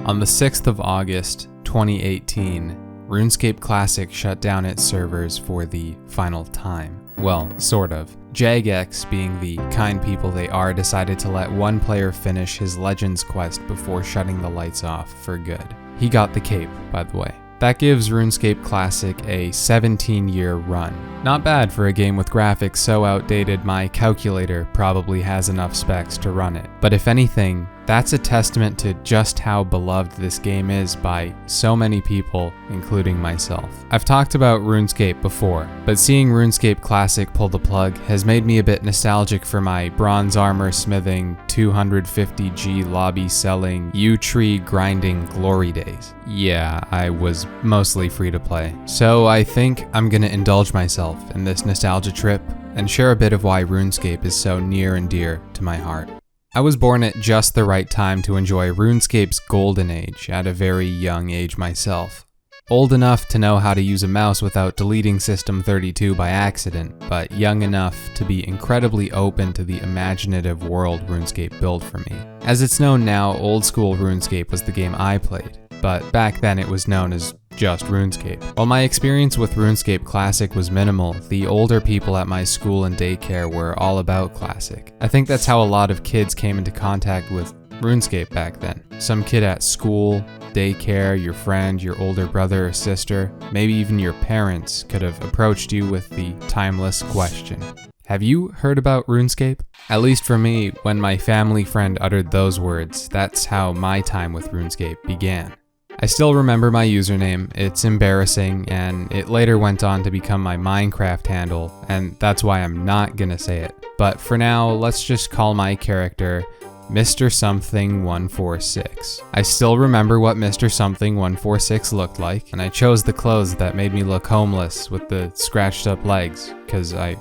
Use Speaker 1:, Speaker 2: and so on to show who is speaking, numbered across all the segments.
Speaker 1: On the 6th of August, 2018, RuneScape Classic shut down its servers for the final time. Well, sort of. Jagex, being the kind people they are, decided to let one player finish his Legends quest before shutting the lights off for good. He got the cape, by the way. That gives RuneScape Classic a 17-year run. Not bad for a game with graphics so outdated my calculator probably has enough specs to run it. But if anything, that's a testament to just how beloved this game is by so many people, including myself. I've talked about RuneScape before, but seeing RuneScape Classic pull the plug has made me a bit nostalgic for my bronze armor smithing, 250G lobby selling, U-tree grinding glory days. Yeah, I was mostly free to play. So I think I'm gonna indulge myself in this nostalgia trip and share a bit of why RuneScape is so near and dear to my heart. I was born at just the right time to enjoy RuneScape's golden age at a very young age myself. Old enough to know how to use a mouse without deleting System 32 by accident, but young enough to be incredibly open to the imaginative world RuneScape built for me. As it's known now, old school RuneScape was the game I played, but back then it was known as just RuneScape. While my experience with RuneScape Classic was minimal, the older people at my school and daycare were all about Classic. I think that's how a lot of kids came into contact with RuneScape back then. Some kid at school, daycare, your friend, your older brother or sister, maybe even your parents could have approached you with the timeless question: have you heard about RuneScape? At least for me, when my family friend uttered those words, that's how my time with RuneScape began. I still remember my username, it's embarrassing, and it later went on to become my Minecraft handle, and that's why I'm not gonna say it. But for now, let's just call my character Mr. Something 146. I still remember what Mr. Something 146 looked like, and I chose the clothes that made me look homeless with the scratched up legs, cause I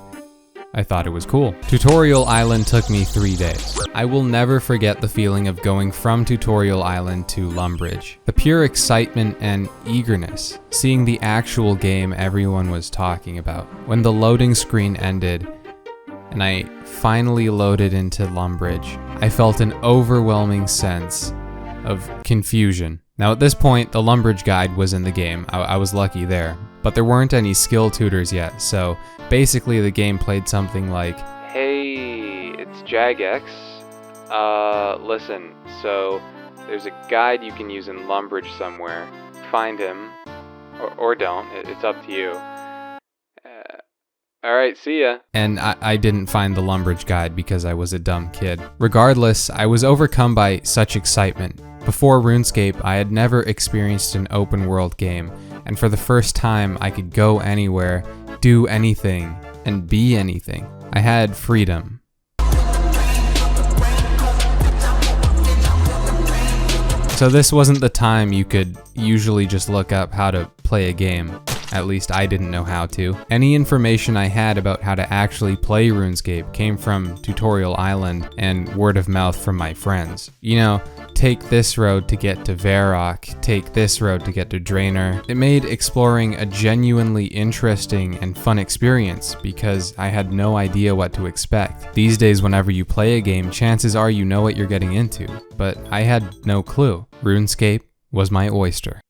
Speaker 1: thought it was cool. Tutorial Island took me 3 days. I will never forget the feeling of going from Tutorial Island to Lumbridge. The pure excitement and eagerness, seeing the actual game everyone was talking about. When the loading screen ended, and I finally loaded into Lumbridge, I felt an overwhelming sense of confusion. Now at this point, the Lumbridge guide was in the game. I was lucky there. But there weren't any skill tutors yet, so basically the game played something like, "Hey, it's Jagex. Listen, so there's a guide you can use in Lumbridge somewhere. Find him, or don't, it's up to you. Alright, see ya." And I didn't find the Lumbridge guide because I was a dumb kid. Regardless, I was overcome by such excitement. Before RuneScape, I had never experienced an open world game, and for the first time I could go anywhere, do anything, and be anything. I had freedom. So this wasn't the time you could usually just look up how to play a game. At least I didn't know how to. Any information I had about how to actually play RuneScape came from Tutorial Island and word of mouth from my friends. You know, take this road to get to Varrock, take this road to get to Draenor. It made exploring a genuinely interesting and fun experience because I had no idea what to expect. These days, whenever you play a game, chances are you know what you're getting into, but I had no clue. RuneScape was my oyster.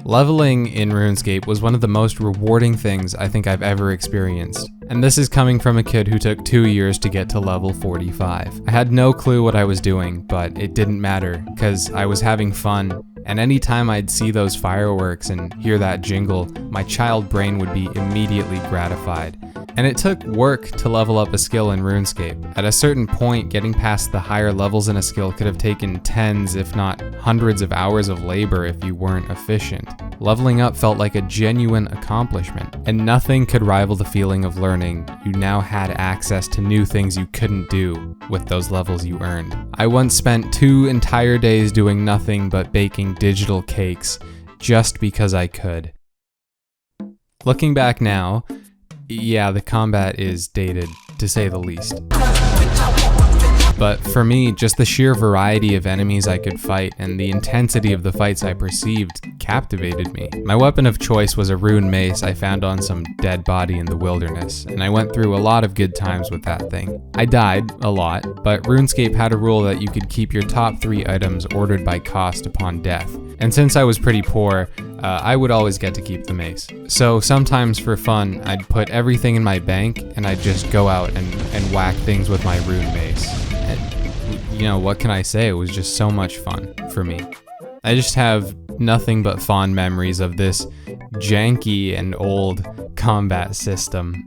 Speaker 1: Leveling in RuneScape was one of the most rewarding things I think I've ever experienced. And this is coming from a kid who took 2 years to get to level 45. I had no clue what I was doing, but it didn't matter, because I was having fun, and anytime I'd see those fireworks and hear that jingle, my child brain would be immediately gratified. And it took work to level up a skill in RuneScape. At a certain point, getting past the higher levels in a skill could have taken tens, if not hundreds of hours of labor if you weren't efficient. Leveling up felt like a genuine accomplishment, and nothing could rival the feeling of learning you now had access to new things you couldn't do with those levels you earned. I once spent 2 entire days doing nothing but baking digital cakes just because I could. Looking back now, yeah, the combat is dated, to say the least. but for me, just the sheer variety of enemies I could fight and the intensity of the fights I perceived captivated me. My weapon of choice was a rune mace I found on some dead body in the wilderness, and I went through a lot of good times with that thing. I died a lot, but RuneScape had a rule that you could keep your top 3 items ordered by cost upon death. And since I was pretty poor, I would always get to keep the mace. So sometimes for fun, I'd put everything in my bank and I'd just go out and whack things with my rune mace. And, you know, what can I say? It was just so much fun for me. I just have nothing but fond memories of this janky and old combat system.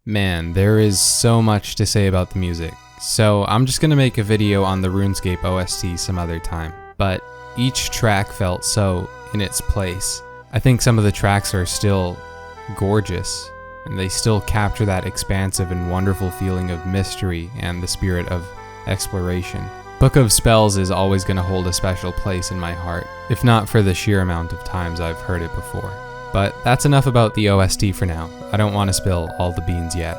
Speaker 1: Man, there is so much to say about the music. So I'm just gonna make a video on the RuneScape OST some other time. But each track felt so in its place. I think some of the tracks are still gorgeous, and they still capture that expansive and wonderful feeling of mystery and the spirit of exploration. Book of Spells is always going to hold a special place in my heart, if not for the sheer amount of times I've heard it before. But that's enough about the OST for now. I don't want to spill all the beans yet.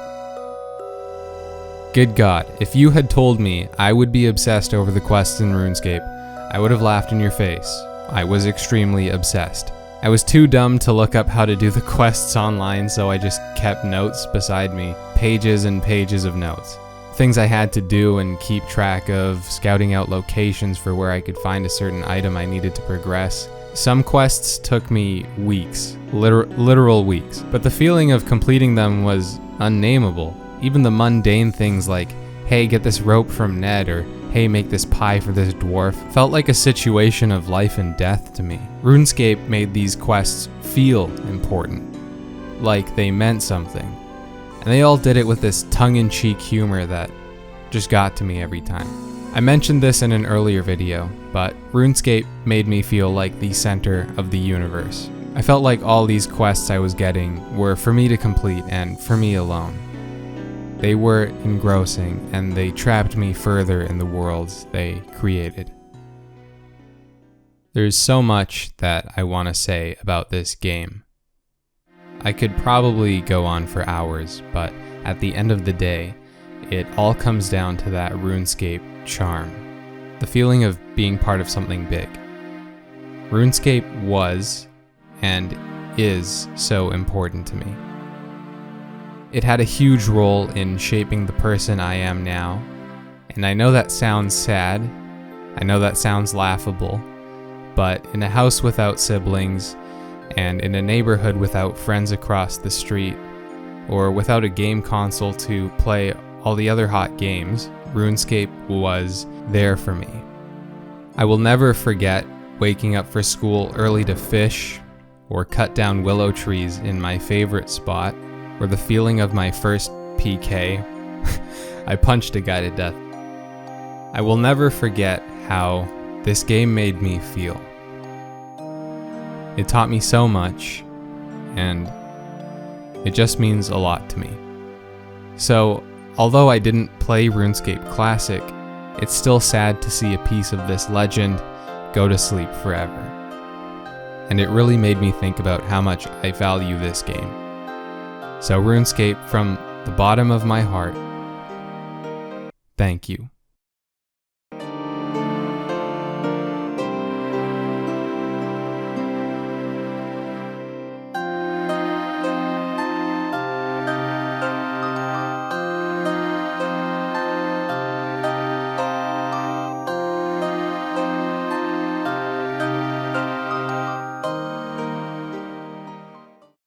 Speaker 1: Good God, if you had told me I would be obsessed over the quests in RuneScape, I would have laughed in your face. I was extremely obsessed. I was too dumb to look up how to do the quests online, so I just kept notes beside me, pages and pages of notes. Things I had to do and keep track of, scouting out locations for where I could find a certain item I needed to progress. Some quests took me weeks, literal weeks, but the feeling of completing them was unnameable. Even the mundane things like, hey, get this rope from Ned, or hey, make this pie for this dwarf, felt like a situation of life and death to me. RuneScape made these quests feel important, like they meant something. And they all did it with this tongue-in-cheek humor that just got to me every time. I mentioned this in an earlier video, but RuneScape made me feel like the center of the universe. I felt like all these quests I was getting were for me to complete and for me alone. They were engrossing, and they trapped me further in the worlds they created. There's so much that I want to say about this game. I could probably go on for hours, but at the end of the day, it all comes down to that RuneScape charm. The feeling of being part of something big. RuneScape was, and is, so important to me. It had a huge role in shaping the person I am now, and I know that sounds sad, I know that sounds laughable, but in a house without siblings, and in a neighborhood without friends across the street, or without a game console to play all the other hot games, RuneScape was there for me. I will never forget waking up for school early to fish, or cut down willow trees in my favorite spot, or the feeling of my first PK. I punched a guy to death. I will never forget how this game made me feel. It taught me so much, and it just means a lot to me. So, although I didn't play RuneScape Classic, it's still sad to see a piece of this legend go to sleep forever. And it really made me think about how much I value this game. So RuneScape, from the bottom of my heart, thank you.